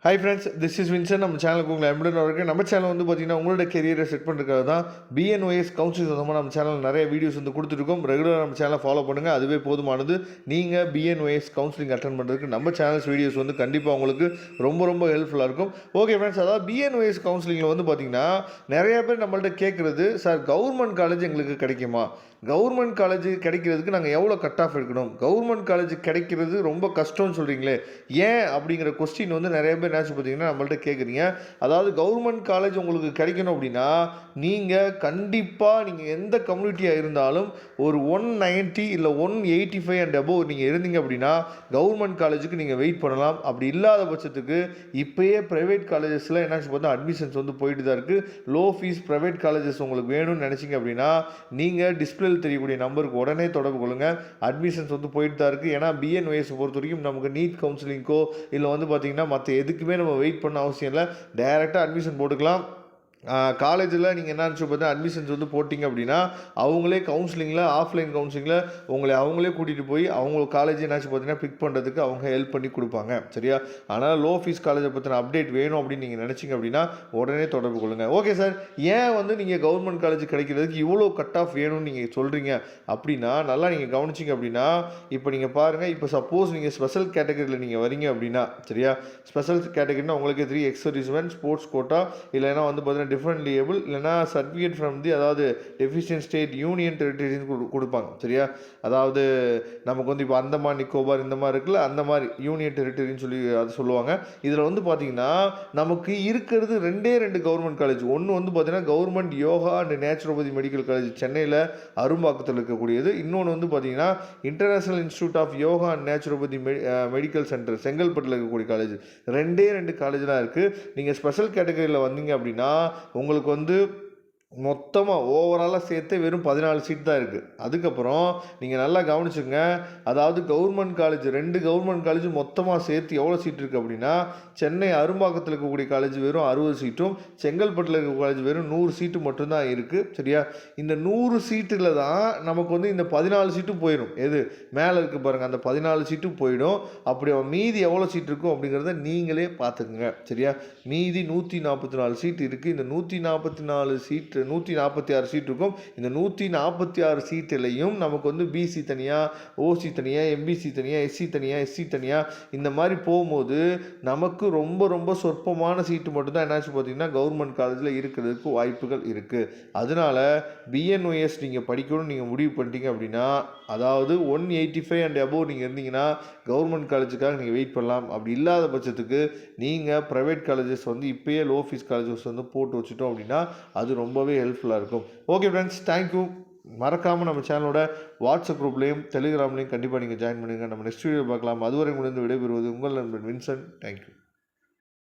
Hi friends, this is Vinson. நம்ம சேனலுக்கு உங்களை எம்புடன் இருக்குது. நம்ம சேனல் வந்து பார்த்தீங்கன்னா உங்களோட கெரியரை செட் பண்ணுறதுக்காக தான் பிஎன்ஒஎஸ் கவுன்சிலிங் சொந்தமாக நம்ம சேனல் நிறைய வீடியோஸ் வந்து கொடுத்துருக்கோம். ரெகுலராக நம்ம சேனலை ஃபாலோ பண்ணுங்கள், அதுவே போதுமானது. நீங்கள் பிஎன்ஒஎஸ் கவுன்சிலிங் அட்டன் பண்ணுறதுக்கு நம்ம சேனல்ஸ் வீடியோஸ் வந்து கண்டிப்பாக உங்களுக்கு ரொம்ப ரொம்ப ஹெல்ப்ஃபுல்லாக இருக்கும். ஓகே ஃப்ரெண்ட்ஸ், அதாவது பிஎன்ஒஎஸ் கவுன்சிலிங்கில் வந்து பார்த்தீங்கன்னா நிறைய பேர் நம்மள்ட்ட கேட்குறது, சார் கவர்மெண்ட் காலேஜ் எங்களுக்கு கிடைக்குமா, கவர்மெண்ட் காலேஜ் கிடைக்கிறதுக்கு நாங்கள் எவ்வளோ கட் ஆஃப் எடுக்கணும், கவர்மெண்ட் காலேஜ் கிடைக்கிறது ரொம்ப கஷ்டம்னு சொல்கிறீங்களே ஏன் அப்படிங்கிற கொஸ்டின் வந்து நிறைய பேர் என்னாச்சு பார்த்தீங்கன்னா நம்மள்ட்ட கேட்குறீங்க. அதாவது கவர்மெண்ட் காலேஜ் உங்களுக்கு கிடைக்கணும் அப்படின்னா நீங்கள் கண்டிப்பாக நீங்கள் எந்த கம்யூனிட்டியாக இருந்தாலும் ஒரு 190 இல்லை 185 அண்ட் அபோவ் நீங்கள் இருந்தீங்க அப்படின்னா கவர்மெண்ட் காலேஜுக்கு நீங்கள் வெயிட் பண்ணலாம். அப்படி இல்லாத பட்சத்துக்கு இப்போயே ப்ரைவேட் காலேஜஸில் என்னாச்சு பார்த்தா அட்மிஷன்ஸ் வந்து போயிட்டு தான் இருக்குது. லோ ஃபீஸ் ப்ரைவேட் காலேஜஸ் உங்களுக்கு வேணும்னு நினச்சிங்க அப்படின்னா நீங்கள் டிஸ்பிளே தெரியக்கூடிய நம்பருக்கு உடனே தொடர்பு கொள்ளுங்கள். அட்மிஷன்ஸ் வந்து போயிட்டு தான் இருக்குது. ஏன்னா பிஎன்ஒஎஸ் பொறுத்த வரைக்கும் நமக்கு நீட் கவுன்சிலிங்கோ இல்லை வந்து பார்த்திங்கன்னா மற்ற எதுக்குமே நம்ம வெயிட் பண்ண அவசியம் இல்லை. டைரெக்டாக அட்மிஷன் போட்டுக்கலாம். காலேஜில் நீங்கள் என்ன பார்த்தா அட்மிஷன்ஸ் வந்து போட்டிங்க அப்படின்னா அவங்களே கவுன்சிலிங்கில் ஆஃப்லைன் கவுன்சிலிங்கில் அவங்களே கூட்டிகிட்டு போய் அவங்க காலேஜ் என்னாச்சு பார்த்தீங்கன்னா பிக் பண்ணுறதுக்கு அவங்க ஹெல்ப் பண்ணி கொடுப்பாங்க. சரியா? ஆனால் லோ ஃபீஸ் காலேஜை பற்றின அப்டேட் வேணும் அப்படின்னு நீங்கள் நினச்சிங்க அப்படின்னா உடனே தொடர்பு கொள்ளுங்கள். ஓகே சார், ஏன் வந்து நீங்கள் கவர்மெண்ட் காலேஜ் கிடைக்கிறதுக்கு இவ்வளோ கட் ஆஃப் வேணும்னு நீங்கள் சொல்கிறீங்க அப்படின்னா நல்லா நீங்கள் கவனிச்சிங்க அப்படின்னா இப்போ நீங்கள் பாருங்கள், இப்போ சப்போஸ் நீங்கள் ஸ்பெஷல் கேட்டகரியில் நீங்கள் வரீங்க அப்படின்னா, சரியா, ஸ்பெஷல் கேட்டகரினா உங்களுக்கு 3 எக்ஸர்வீஸ்மெண்ட் ஸ்போர்ட்ஸ் கோட்டா இல்லைன்னா வந்து பார்த்தீங்கன்னா டிஃப்ரெண்ட் லேபிள் இல்லைனா சர்டிஃபிகேட் ஃப்ரம் தி அதாவது டெஃபிஷியன்ட் ஸ்டேட் யூனியன் டெரிட்டரின்னு கொடுப்பாங்க. சரியா? அதாவது நமக்கு வந்து இப்போ அந்தமான் நிக்கோபார் இந்த மாதிரி இருக்குல்ல, அந்த மாதிரி யூனியன் டெரிட்டரின்னு சொல்லி அது சொல்லுவாங்க. இதில் வந்து பார்த்தீங்கன்னா நமக்கு இருக்கிறது 2 கவர்மெண்ட் காலேஜ். ஒன்று வந்து பார்த்தீங்கன்னா government yoga and naturopathy medical college சென்னையில் அரும்பாக்கத்தில் இருக்கக்கூடியது. இன்னொன்று வந்து பார்த்தீங்கன்னா international institute of yoga and naturopathy medical centre செங்கல்பட்டில் இருக்கக்கூடிய காலேஜ். 2 காலேஜ் தான் இருக்குது. நீங்கள் ஸ்பெஷல் கேட்டகரியில் வந்தீங்க அப்படின்னா உங்களுக்கு வந்து மொத்தமாக ஓவராலாக சேர்த்து வெறும் 14 சீட் தான் இருக்குது. அதுக்கப்புறம் நீங்கள் நல்லா கவனிச்சுங்க, அதாவது கவர்மெண்ட் காலேஜ் 2 கவர்மெண்ட் காலேஜ் மொத்தமாக சேர்த்து எவ்வளோ சீட் இருக்குது அப்படின்னா சென்னை அரும்பாக்கத்தில் இருக்கக்கூடிய காலேஜ் வெறும் 60 சீட்டும் செங்கல்பட்டில் இருக்க காலேஜ் வெறும் 100 சீட்டு மட்டும்தான் இருக்குது. சரியா? இந்த 100 சீட்டில் தான் நமக்கு வந்து இந்த 14 சீட்டும் போயிடும். எது மேலே இருக்குது பாருங்கள், அந்த 14 சீட்டும் போயிடும். அப்படி மீதி எவ்வளோ சீட் இருக்கும் அப்படிங்கிறத நீங்களே பார்த்துக்குங்க. சரியா? மீதி 144 சீட் இருக்குது. இந்த 144 சீட்டு 146 சீட் இருக்கும். இந்த 146 சீட்டிலையும் நமக்கு வந்து பிசி தனியாக, ஓசி தனியாக, எம்பிசி தனியாக, எஸ்சி தனியாக, எஸ்சி தனியாக இந்த மாதிரி போகும்போது நமக்கு ரொம்ப ரொம்ப சொற்பமான சீட்டு மட்டும்தான் என்னாச்சு பார்த்தீங்கன்னா கவர்மெண்ட் காலேஜில் இருக்கிறதுக்கு வாய்ப்புகள் இருக்குது. அதனால் பிஎன்ஒஎஸ் நீங்கள் படிக்கணும்னு நீங்கள் முடிவு பண்ணிட்டீங்க அப்படின்னா, அதாவது 185 அண்ட் அபோவ் நீங்கள் இருந்தீங்கன்னா கவர்மெண்ட் காலேஜுக்காக நீங்கள் வெயிட் பண்ணலாம். அப்படி இல்லாத பட்சத்துக்கு நீங்கள் ப்ரைவேட் காலேஜஸ் வந்து இப்போயே லோ ஃபீஸ் காலேஜஸ் வந்து போட்டு வச்சுட்டோம் அப்படின்னா அது ரொம்பவே ஹெல்ப்ஃபுல்லாக இருக்கும். Okay friends, thank you. மறக்காமல் நம்ம சேனலோட வாட்ஸ்அப் குரூப்லேயும் டெலிகிராம்லேயும் கண்டிப்பாக நீங்கள் ஜாயின் பண்ணுங்கள். நம்ம நெக்ஸ்ட் வீடியோ பார்க்கலாம். அதுவரை முடிந்து விடைபெறுவது உங்கள் நண்பன் வின்சன். தேங்க்யூ.